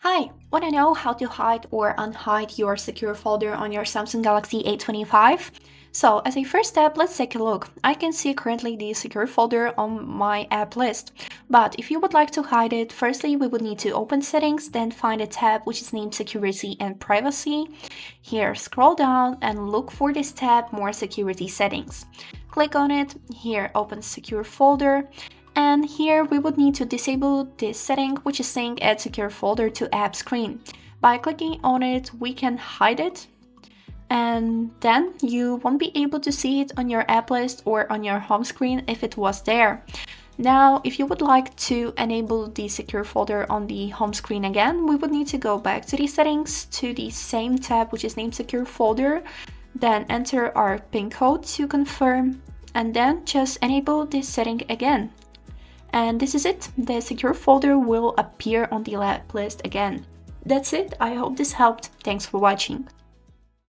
Hi, want to know how to hide or unhide your secure folder on your Samsung Galaxy A25? So, as a first step, let's take a look. I can see currently the secure folder on my app list. But if you would like to hide it, firstly, we would need to open settings, then find a tab which is named security and privacy. Here, scroll down and look for this tab, more security settings. Click on it. Here, open secure folder. And here we would need to disable this setting, which is saying add secure folder to app screen. By clicking on it, we can hide it, and then you won't be able to see it on your app list or on your home screen if it was there. Now, if you would like to enable the secure folder on the home screen again, we would need to go back to the settings to the same tab, which is named secure folder, then enter our PIN code to confirm, and then just enable this setting again. And this is it, the secure folder will appear on the app list again. That's it, I hope this helped. Thanks for watching.